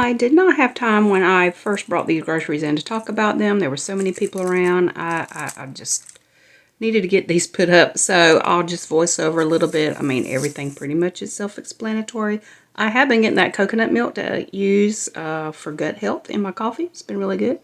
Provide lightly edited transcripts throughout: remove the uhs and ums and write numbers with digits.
I did not have time when I first brought these groceries in to talk about them. There were so many people around. I just needed to get these put up, so I'll just voice over a little bit. I mean, everything pretty much is self-explanatory. I have been getting that coconut milk to use for gut health in my coffee. It's been really good.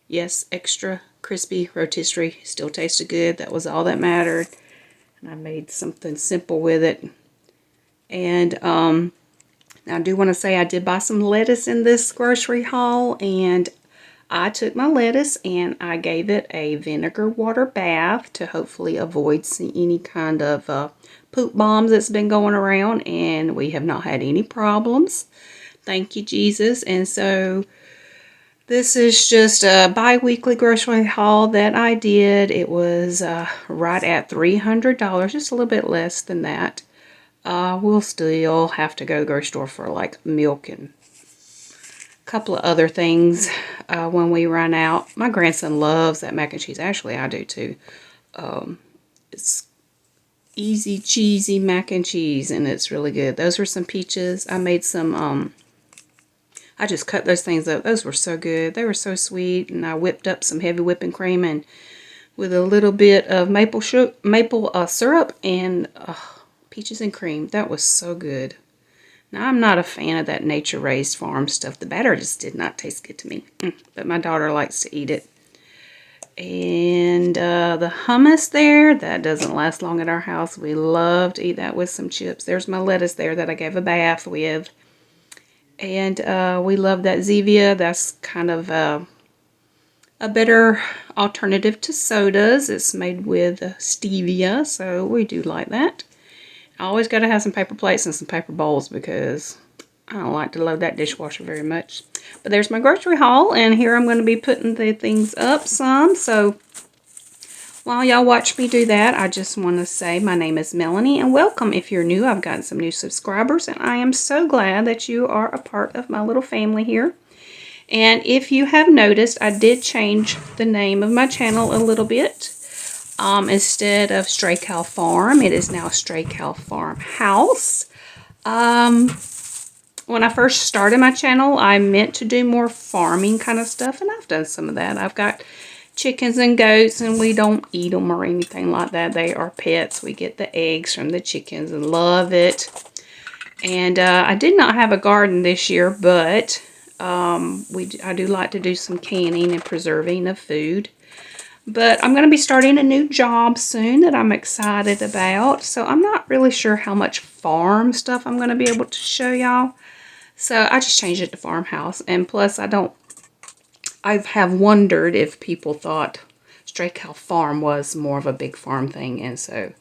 Yes, extra crispy rotisserie. Still tasted good. That was all that mattered. And I made something simple with it. And I do want to say I did buy some lettuce in this grocery haul, and I took my lettuce and I gave it a vinegar water bath to hopefully avoid any kind of poop bombs that's been going around, and we have not had any problems. Thank you, Jesus. And so this is just a bi-weekly grocery haul that I did. It was right at $300, just a little bit less than that. We'll still have to go to the grocery store for like milk and a couple of other things when we run out. My grandson loves that mac and cheese. Actually, I do too. It's easy cheesy mac and cheese, and it's really good. Those were some peaches. I made some, I just cut those things up. Those were so good. They were so sweet, and I whipped up some heavy whipping cream and with a little bit of maple syrup and peaches and cream. That was so good. Now, I'm not a fan of that nature-raised farm stuff. The batter just did not taste good to me. But my daughter likes to eat it. And the hummus there, that doesn't last long at our house. We love to eat that with some chips. There's my lettuce there that I gave a bath with. And we love that Zevia. That's kind of a better alternative to sodas. It's made with stevia, so we do like that. I always got to have some paper plates and some paper bowls because I don't like to load that dishwasher very much. But there's my grocery haul, and here I'm going to be putting the things up some. So while y'all watch me do that, I just want to say my name is Melanie, and welcome if you're new. I've gotten some new subscribers, and I am so glad that you are a part of my little family here. And if you have noticed, I did change the name of my channel a little bit. Instead of Stray Cow Farm, it is now Stray Cow Farm House. When I first started my channel, I meant to do more farming kind of stuff, and I've done some of that. I've got chickens and goats, and we don't eat them or anything like that. They are pets. We get the eggs from the chickens and love it. And I did not have a garden this year, but I do like to do some canning and preserving of food. But I'm going to be starting a new job soon that I'm excited about. So I'm not really sure how much farm stuff I'm going to be able to show y'all. So I just changed it to farmhouse. And plus I have wondered if people thought Stray Cow Farm was more of a big farm thing. And so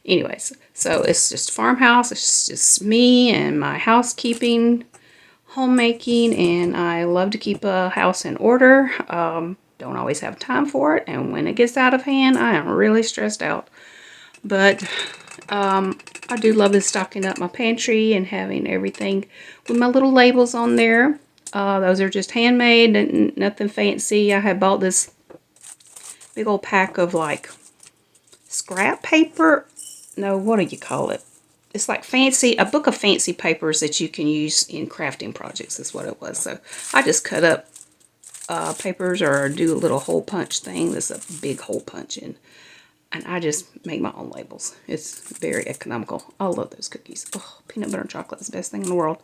anyways, so it's just farmhouse. It's just me and my housekeeping, homemaking, and I love to keep a house in order. Don't always have time for it, and when it gets out of hand, I am really stressed out. But I do love this stocking up my pantry and having everything with my little labels on there. Those are just handmade and nothing fancy. I had bought this big old pack of like scrap paper. No, what do you call it? It's like a book of fancy papers that you can use in crafting projects is what it was. So I just cut up papers or do a little hole punch thing. That's a big hole punch and I just make my own labels. It's very economical. I love those cookies. Oh, peanut butter and chocolate is the best thing in the world.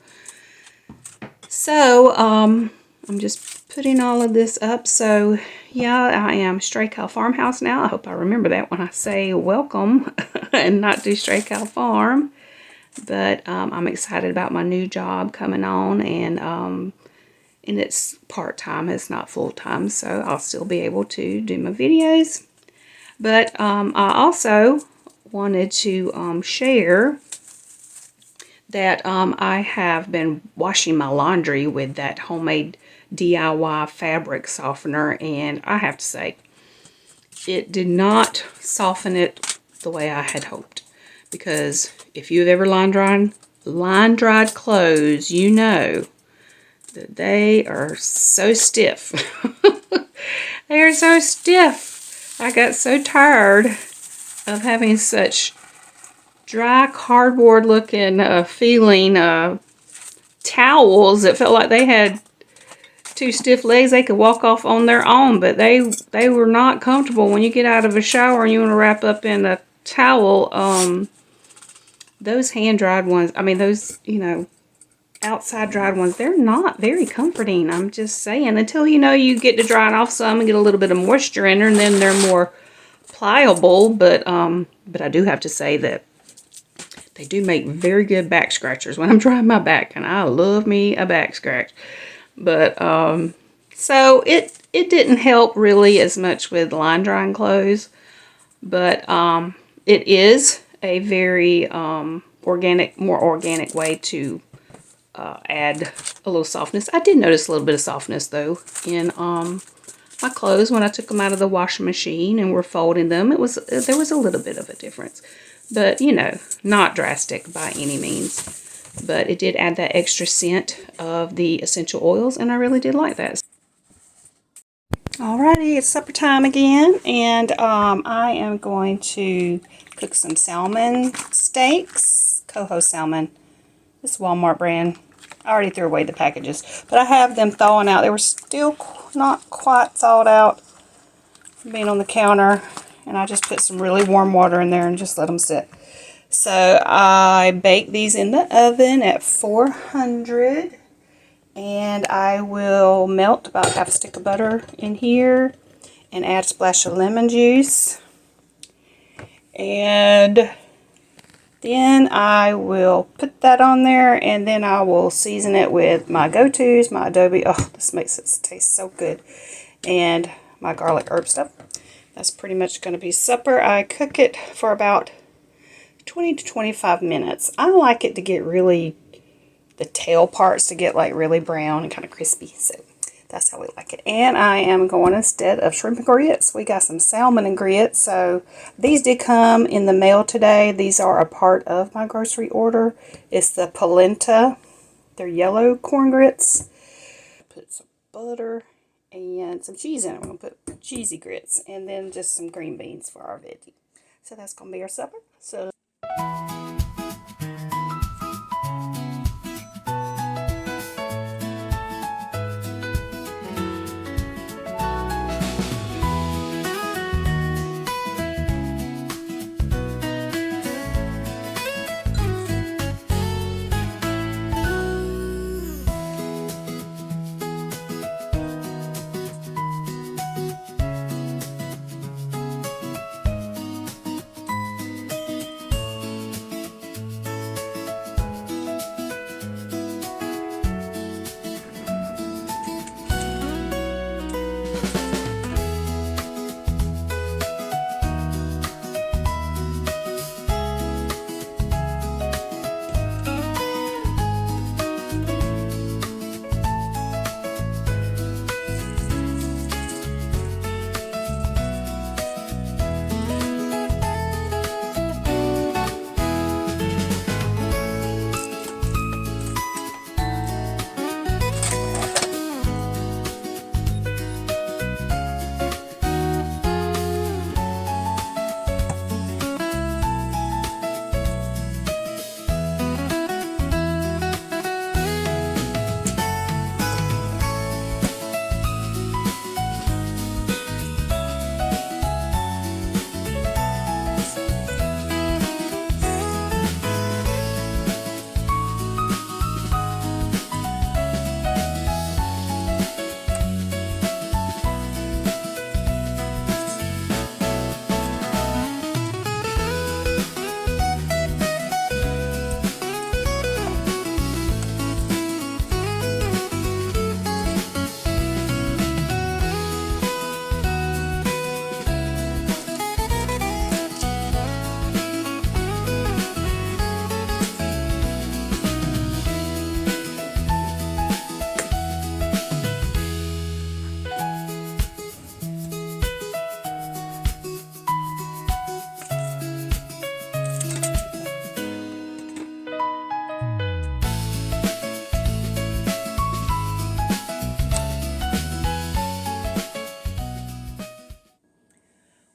So I'm just putting all of this up. So yeah, I am Stray Cow Farmhouse now. I hope I remember that when I say welcome and not do Stray Cow Farm. But I'm excited about my new job coming on, and it's part-time, it's not full-time, so I'll still be able to do my videos. But I also wanted to share that I have been washing my laundry with that homemade DIY fabric softener, and I have to say, it did not soften it the way I had hoped. Because if you've ever line-dried clothes, you know that they are so stiff. They are so stiff. I got so tired of having such dry cardboard looking feeling towels that felt like they had two stiff legs. They could walk off on their own, but they were not comfortable. When you get out of a shower and you want to wrap up in a towel, those hand-dried ones, I mean those, you know, outside dried ones, they're not very comforting. I'm just saying, until, you know, you get to dry it off some and get a little bit of moisture in there, and then they're more pliable. But I do have to say that they do make very good back scratchers when I'm drying my back, and I love me a back scratch. But so it didn't help really as much with line drying clothes, but it is a very more organic way to add a little softness. I did notice a little bit of softness though in my clothes when I took them out of the washing machine and were folding them. There was a little bit of a difference, but you know, not drastic by any means. But it did add that extra scent of the essential oils, and I really did like that. Alrighty, it's supper time again, and I am going to cook some salmon steaks, coho salmon. This Walmart brand. I already threw away the packages, but I have them thawing out. They were still not quite thawed out from being on the counter, and I just put some really warm water in there and just let them sit. So I bake these in the oven at 400, and I will melt about half a stick of butter in here and add a splash of lemon juice, and then I will put that on there, and then I will season it with my go-tos, my adobe. Oh, this makes it taste so good. And my garlic herb stuff. That's pretty much going to be supper. I cook it for about 20 to 25 minutes. I like it to get really, the tail parts to get like really brown and kind of crispy. So that's how we like it. And I am going, instead of shrimp and grits, we got some salmon and grits. So these did come in the mail today. These are a part of my grocery order. It's the polenta. They're yellow corn grits. Put some butter and some cheese in it. I'm going to put cheesy grits, and then just some green beans for our veggie. So that's going to be our supper. So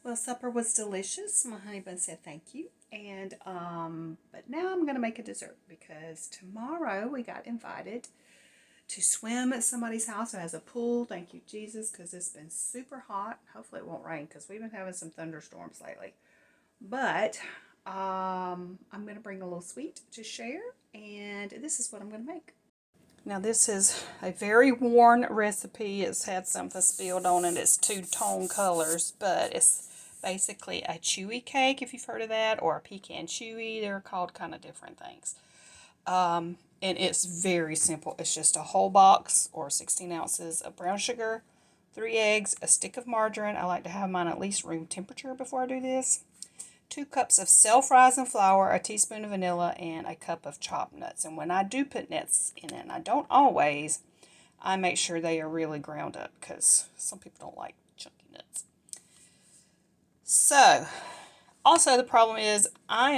well, supper was delicious. My honey bun said thank you. And but now I'm gonna make a dessert because tomorrow we got invited to swim at somebody's house who has a pool. Thank you, Jesus, because it's been super hot. Hopefully it won't rain because we've been having some thunderstorms lately. But I'm gonna bring a little sweet to share, and this is what I'm gonna make. Now this is a very worn recipe. It's had something spilled on it. It's two-tone colors, but it's basically a chewy cake, if you've heard of that, or a pecan chewy. They're called kind of different things. And it's very simple. It's just a whole box or 16 ounces of brown sugar, 3 eggs, a stick of margarine. I like to have mine at least room temperature before I do this. 2 cups of self-rising flour, a teaspoon of vanilla, and a cup of chopped nuts. And when I do put nuts in it, and I don't always, I make sure they are really ground up because some people don't like chunky nuts. So, also the problem is I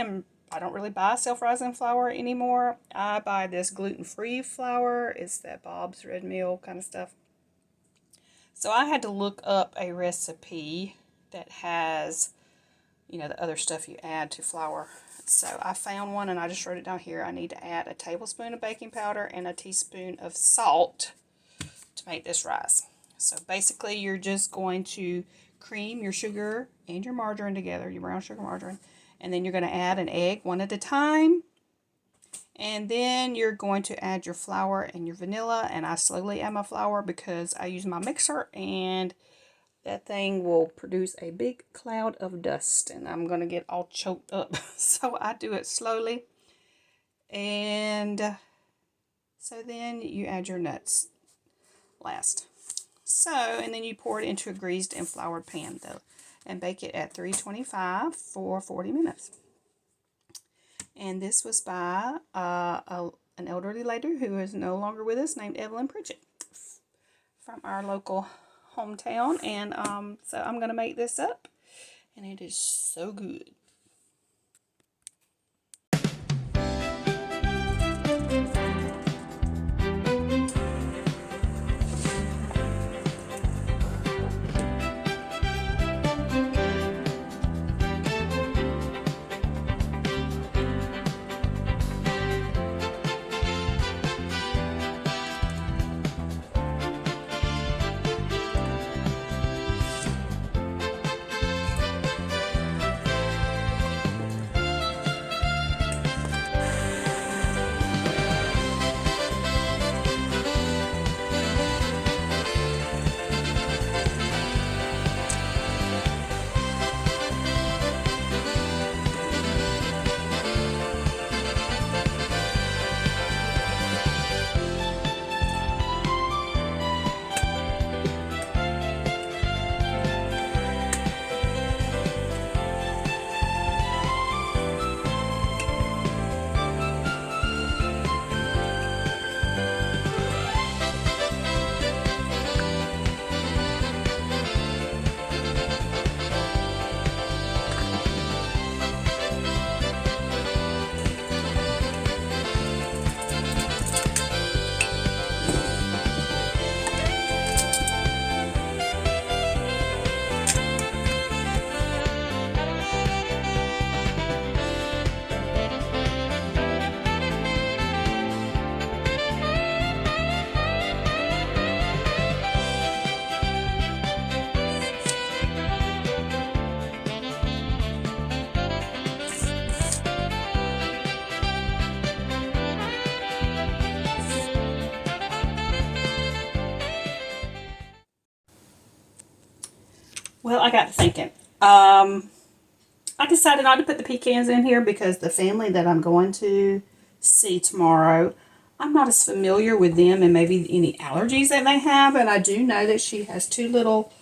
don't really buy self-rising flour anymore. I buy this gluten-free flour. It's that Bob's Red Mill kind of stuff. So I had to look up a recipe that has, you know, the other stuff you add to flour. So I found one and I just wrote it down here. I need to add a tablespoon of baking powder and a teaspoon of salt to make this rise. So basically you're just going to cream your sugar and your margarine together, your brown sugar margarine, and then you're going to add an egg one at a time. And then you're going to add your flour and your vanilla, and I slowly add my flour because I use my mixer and that thing will produce a big cloud of dust and I'm going to get all choked up. So I do it slowly. And so then you add your nuts last. So, and then you pour it into a greased and floured pan though, and bake it at 325 for 40 minutes. And this was by an elderly lady who is no longer with us named Evelyn Pritchett from our local hometown. And so I'm going to make this up, and it is so good. Well, I got to thinking. I decided not to put the pecans in here because the family that I'm going to see tomorrow, I'm not as familiar with them and maybe any allergies that they have. And I do know that she has 2 little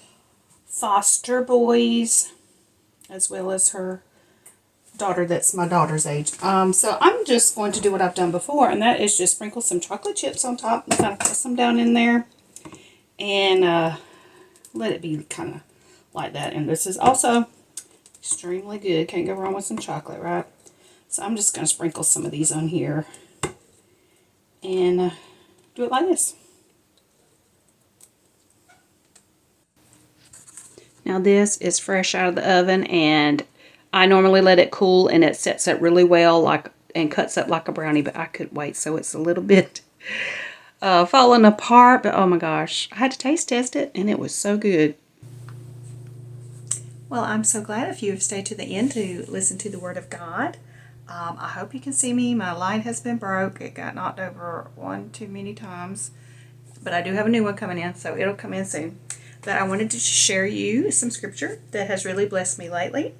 foster boys as well as her daughter that's my daughter's age. So I'm just going to do what I've done before, and that is just sprinkle some chocolate chips on top and kind of press them down in there and let it be kind of like that. And this is also extremely good. Can't go wrong with some chocolate, right? So I'm just going to sprinkle some of these on here and do it like this. Now this is fresh out of the oven, and I normally let it cool and it sets up really well, like, and cuts up like a brownie, but I couldn't wait, so it's a little bit falling apart, but oh my gosh, I had to taste test it and it was so good. Well, I'm so glad if you have stayed to the end to listen to the Word of God. I hope you can see me. My light has been broke. It got knocked over one too many times. But I do have a new one coming in, so it'll come in soon. But I wanted to share you some scripture that has really blessed me lately.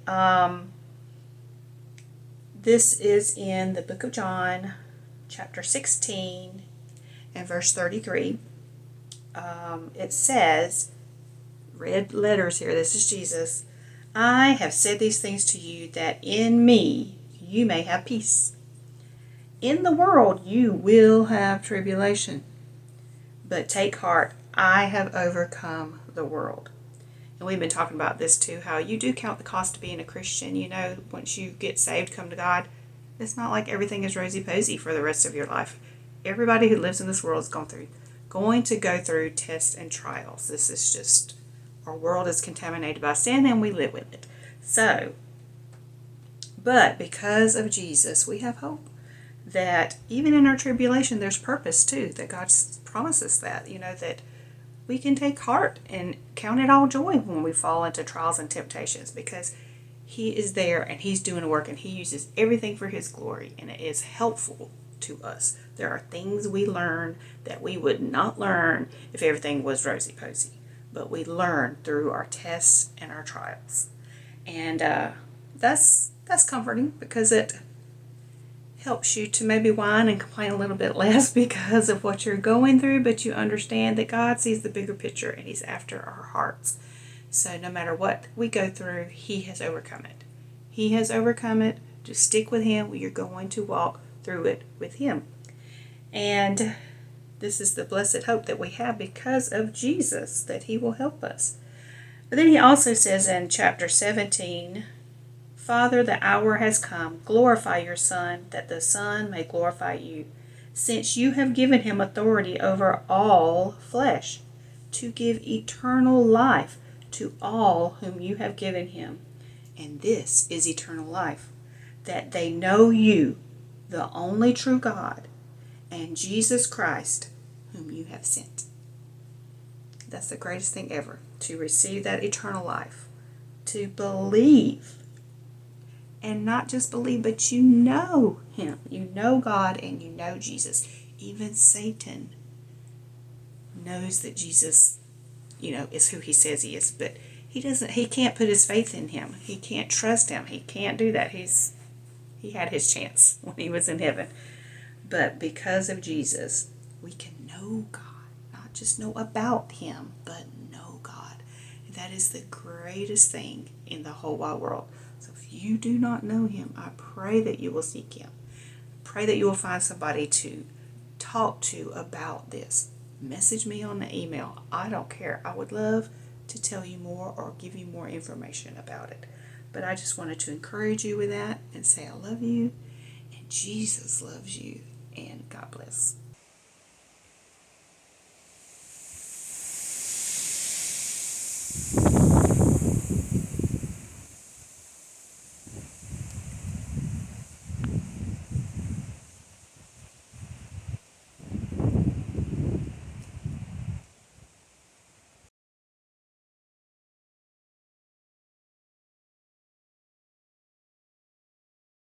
This is in the book of John, chapter 16, and verse 33. It says, red letters here, this is Jesus, I have said these things to you that in me you may have peace. In the world you will have tribulation, but take heart, I have overcome the world. And we've been talking about this too, how you do count the cost of being a Christian. You know, once you get saved, come to God, it's not like everything is rosy-posy for the rest of your life. Everybody who lives in this world is going to go through tests and trials. This is just, our world is contaminated by sin and we live with it. So, but because of Jesus, we have hope that even in our tribulation, there's purpose too, that God promises that, you know, that we can take heart and count it all joy when we fall into trials and temptations, because He is there and He's doing the work and He uses everything for His glory and it is helpful to us. There are things we learn that we would not learn if everything was rosy-posy, but we learn through our tests and our trials. And that's comforting, because it helps you to maybe whine and complain a little bit less because of what you're going through, but you understand that God sees the bigger picture and He's after our hearts. So no matter what we go through, He has overcome it. He has overcome it. Just stick with Him. You're going to walk through it with Him. And this is the blessed hope that we have because of Jesus, that He will help us. But then He also says in chapter 17, Father, the hour has come. Glorify your Son, that the Son may glorify you, since you have given Him authority over all flesh, to give eternal life to all whom you have given Him. And this is eternal life, that they know you, the only true God, and Jesus Christ, whom you have sent. That's the greatest thing ever, to receive that eternal life, to believe. And not just believe, but you know Him. You know God and you know Jesus. Even Satan knows that Jesus, you know, is who He says He is. But he can't put his faith in Him. He can't trust Him. He can't do that. He had his chance when He was in heaven. But because of Jesus, we can know God. Not just know about Him, but know God. And that is the greatest thing in the whole wide world. So if you do not know Him, I pray that you will seek Him. Pray that you will find somebody to talk to about this. Message me on the email. I don't care. I would love to tell you more or give you more information about it. But I just wanted to encourage you with that and say I love you and Jesus loves you, and God bless.